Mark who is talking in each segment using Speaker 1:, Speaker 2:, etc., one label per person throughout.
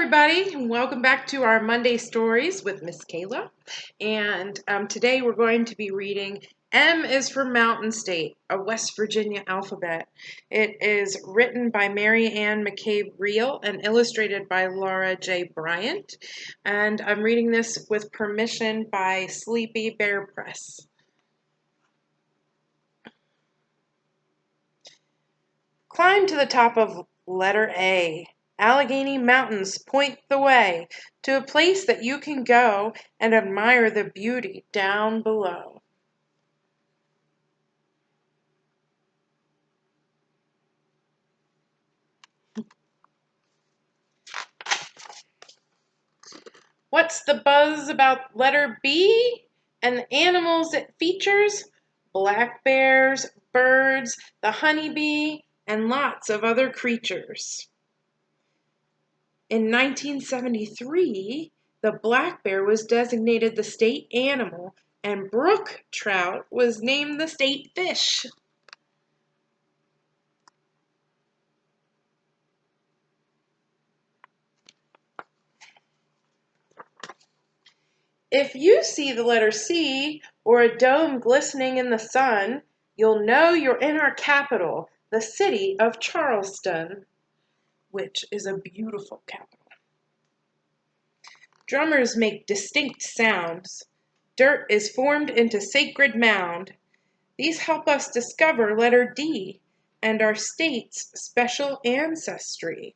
Speaker 1: everybody, and welcome back to our Monday Stories with Miss Kayla. And today we're going to be reading M is for Mountain State, a West Virginia alphabet. It is written by Mary Ann McCabe Riehle and illustrated by Laura J. Braynt. And I'm reading this with permission by Sleepy Bear Press. Climb to the top of letter A. Allegheny Mountains point the way to a place that you can go and admire the beauty down below. What's the buzz about letter B and the animals it features? Black bears, birds, the honeybee, and lots of other creatures. In 1973, the black bear was designated the state animal and brook trout was named the state fish. If you see the letter C or a dome glistening in the sun, you'll know you're in our capital, the city of Charleston, which is a beautiful capital. Drummers make distinct sounds. Dirt is formed into sacred mound. These help us discover letter D and our state's special ancestry.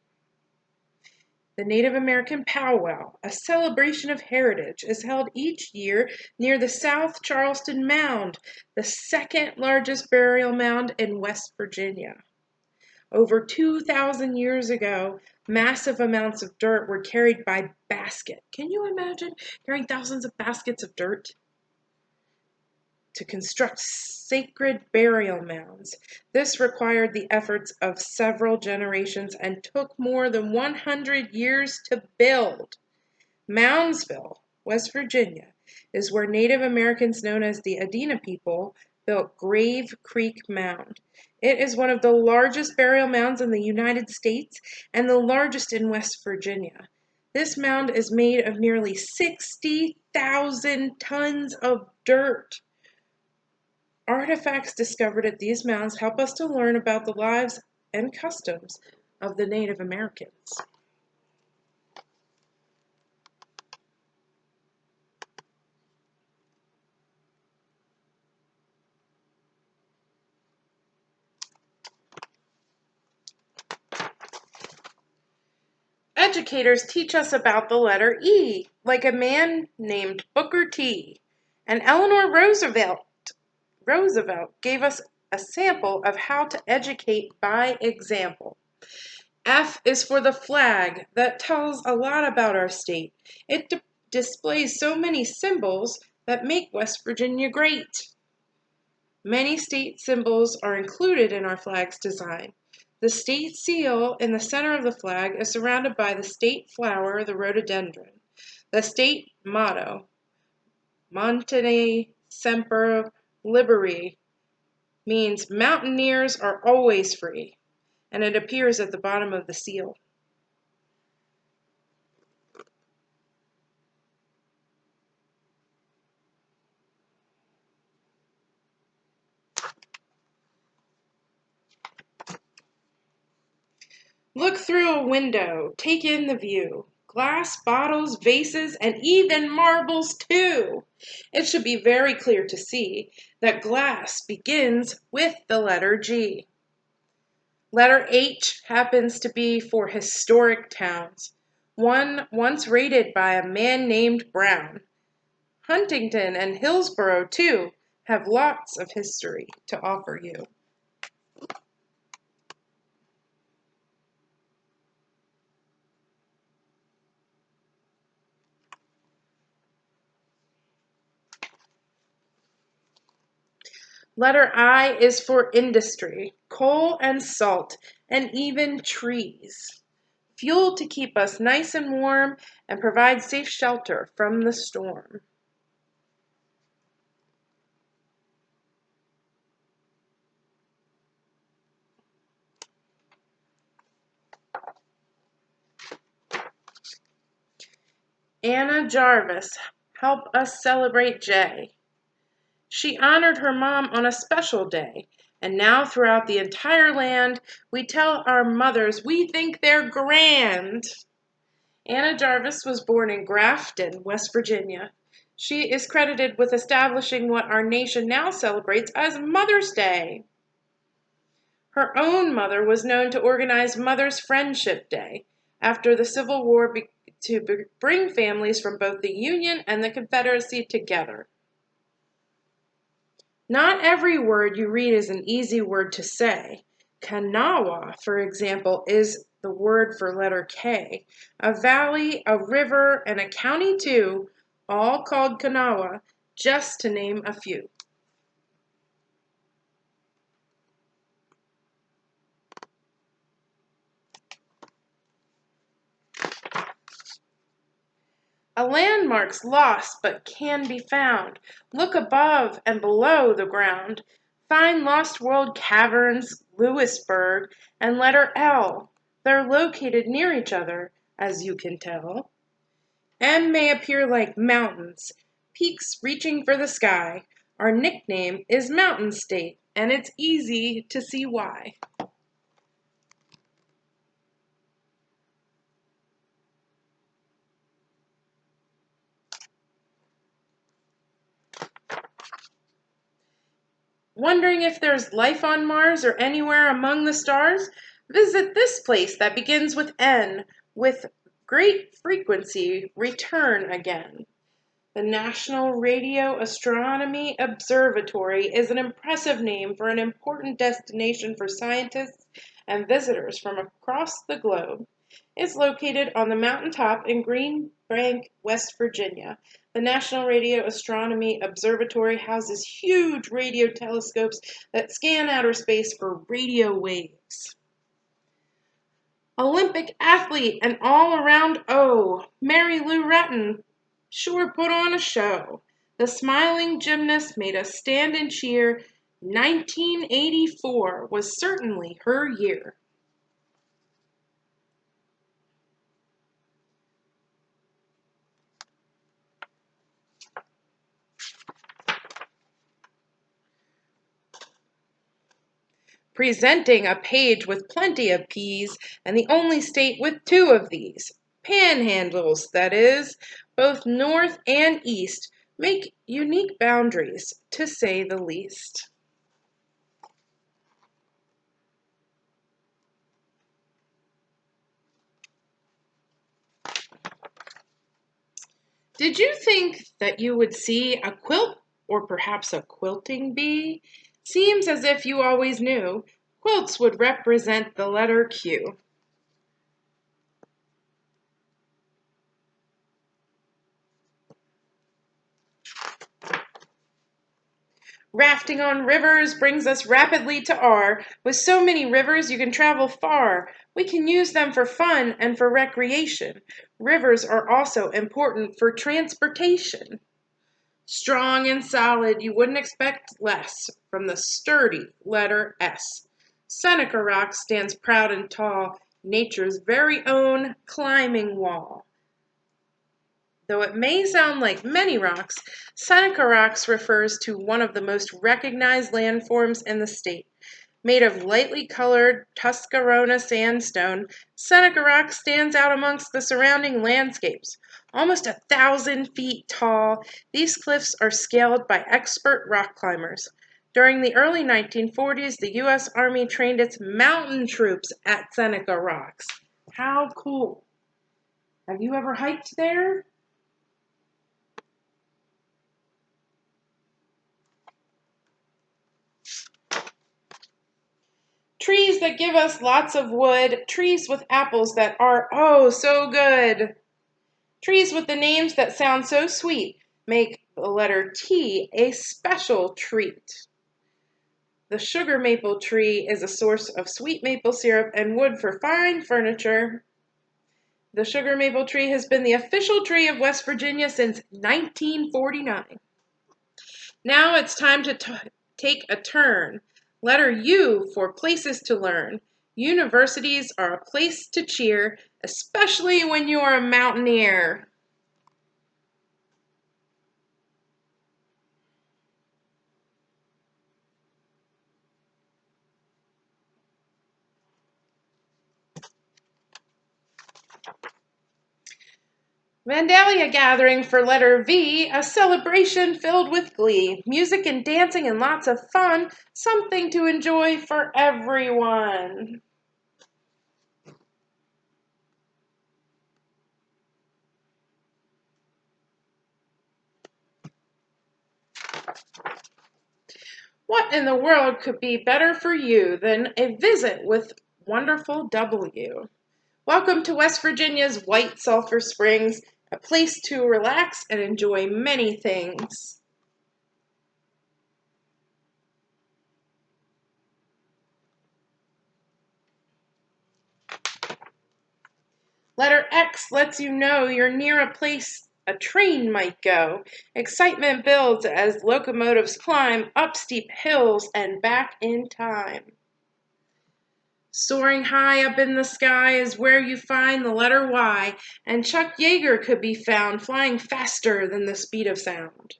Speaker 1: The Native American powwow, a celebration of heritage, is held each year near the South Charleston Mound, the second largest burial mound in West Virginia. Over 2,000 years ago, massive amounts of dirt were carried by basket. Can you imagine carrying thousands of baskets of dirt? To construct sacred burial mounds. This required the efforts of several generations and took more than 100 years to build. Moundsville, West Virginia, is where Native Americans known as the Adena people built Grave Creek Mound. It is one of the largest burial mounds in the United States and the largest in West Virginia. This mound is made of nearly 60,000 tons of dirt. Artifacts discovered at these mounds help us to learn about the lives and customs of the Native Americans. Educators teach us about the letter E, like a man named Booker T. And Eleanor Roosevelt gave us a sample of how to educate by example. F is for the flag that tells a lot about our state. It displays so many symbols that make West Virginia great. Many state symbols are included in our flag's design. The state seal in the center of the flag is surrounded by the state flower, the rhododendron. The state motto, Montane Semper Liberi, means mountaineers are always free, and it appears at the bottom of the seal. Look through a window, take in the view. Glass, bottles, vases, and even marbles too. It should be very clear to see that glass begins with the letter G. Letter H happens to be for historic towns, one once raided by a man named Brown. Huntington and Hillsborough, too, have lots of history to offer you. Letter I is for industry, coal and salt, and even trees. Fuel to keep us nice and warm and provide safe shelter from the storm. Anna Jarvis, help us celebrate J. She honored her mom on a special day, and now throughout the entire land, we tell our mothers we think they're grand. Anna Jarvis was born in Grafton, West Virginia. She is credited with establishing what our nation now celebrates as Mother's Day. Her own mother was known to organize Mother's Friendship Day after the Civil War to bring families from both the Union and the Confederacy together. Not every word you read is an easy word to say. Kanawha, for example, is the word for letter K. A valley, a river, and a county too, all called Kanawha, just to name a few. A landmark's lost but can be found. Look above and below the ground. Find Lost World Caverns, Lewisburg, and letter L. They're located near each other, as you can tell. M may appear like mountains, peaks reaching for the sky. Our nickname is Mountain State, and it's easy to see why. Wondering if there's life on Mars or anywhere among the stars? Visit this place that begins with N. With great frequency, return again. The National Radio Astronomy Observatory is an impressive name for an important destination for scientists and visitors from across the globe. It's located on the mountaintop in Green Bank, West Virginia. The National Radio Astronomy Observatory houses huge radio telescopes that scan outer space for radio waves. Olympic athlete and all-around O, Mary Lou Retton, sure put on a show. The smiling gymnast made us stand and cheer. 1984 was certainly her year. Presenting a page with plenty of P's, and the only state with two of these. Panhandles, that is, both north and east, make unique boundaries, to say the least. Did you think that you would see a quilt or perhaps a quilting bee? Seems as if you always knew. Quilts would represent the letter Q. Rafting on rivers brings us rapidly to R. With so many rivers, you can travel far. We can use them for fun and for recreation. Rivers are also important for transportation. Strong and solid, you wouldn't expect less from the sturdy letter S. Seneca Rock stands proud and tall, nature's very own climbing wall. Though it may sound like many rocks, Seneca Rocks refers to one of the most recognized landforms in the state. Made of lightly colored Tuscarora sandstone, Seneca Rock stands out amongst the surrounding landscapes. Almost 1,000 feet tall, these cliffs are scaled by expert rock climbers. During the early 1940s, the U.S. Army trained its mountain troops at Seneca Rocks. How cool! Have you ever hiked there? Trees that give us lots of wood, trees with apples that are oh so good. Trees with the names that sound so sweet make the letter T a special treat. The sugar maple tree is a source of sweet maple syrup and wood for fine furniture. The sugar maple tree has been the official tree of West Virginia since 1949. Now it's time to take a turn. Letter U for places to learn. Universities are a place to cheer, especially when you are a mountaineer. Vandalia gathering for letter V, a celebration filled with glee. Music and dancing and lots of fun, something to enjoy for everyone. What in the world could be better for you than a visit with wonderful W? Welcome to West Virginia's White Sulphur Springs, a place to relax and enjoy many things. Letter X lets you know you're near a place a train might go. Excitement builds as locomotives climb up steep hills and back in time. Soaring high up in the sky is where you find the letter Y, and Chuck Yeager could be found flying faster than the speed of sound.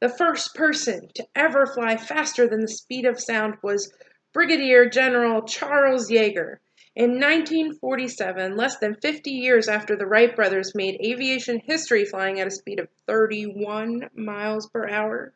Speaker 1: The first person to ever fly faster than the speed of sound was Brigadier General Charles Yeager. In 1947, less than 50 years after the Wright brothers made aviation history flying at a speed of 31 miles per hour,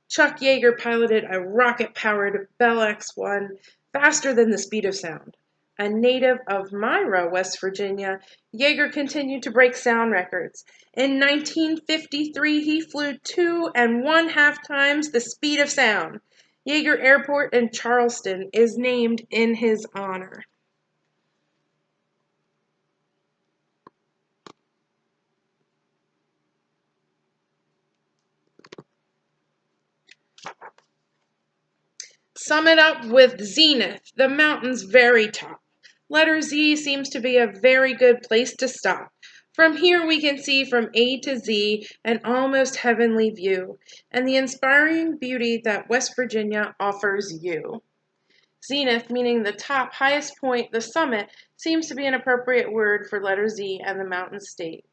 Speaker 1: Chuck Yeager piloted a rocket-powered Bell X-1 faster than the speed of sound. A native of Myra, West Virginia, Yeager continued to break sound records. In 1953, he flew 2½ times the speed of sound. Yeager Airport in Charleston is named in his honor. Sum it up with zenith, the mountain's very top. Letter Z seems to be a very good place to stop. From here we can see from A to Z an almost heavenly view, and the inspiring beauty that West Virginia offers you. Zenith, meaning the top, highest point, the summit, seems to be an appropriate word for letter Z and the mountain state.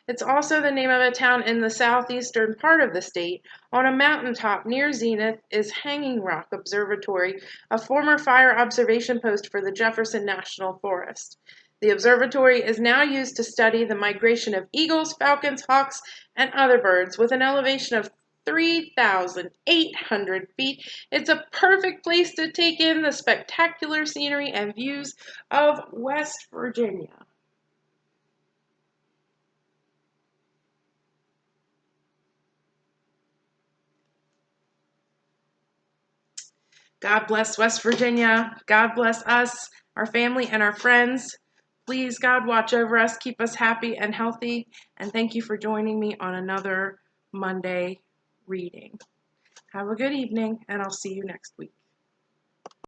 Speaker 1: It's also the name of a town in the southeastern part of the state. On a mountaintop near Zenith is Hanging Rock Observatory, a former fire observation post for the Jefferson National Forest. The observatory is now used to study the migration of eagles, falcons, hawks, and other birds. With an elevation of 3,800 feet, it's a perfect place to take in the spectacular scenery and views of West Virginia. God bless West Virginia. God bless us, our family, and our friends. Please, God, watch over us, keep us happy and healthy. And thank you for joining me on another Monday reading. Have a good evening, and I'll see you next week.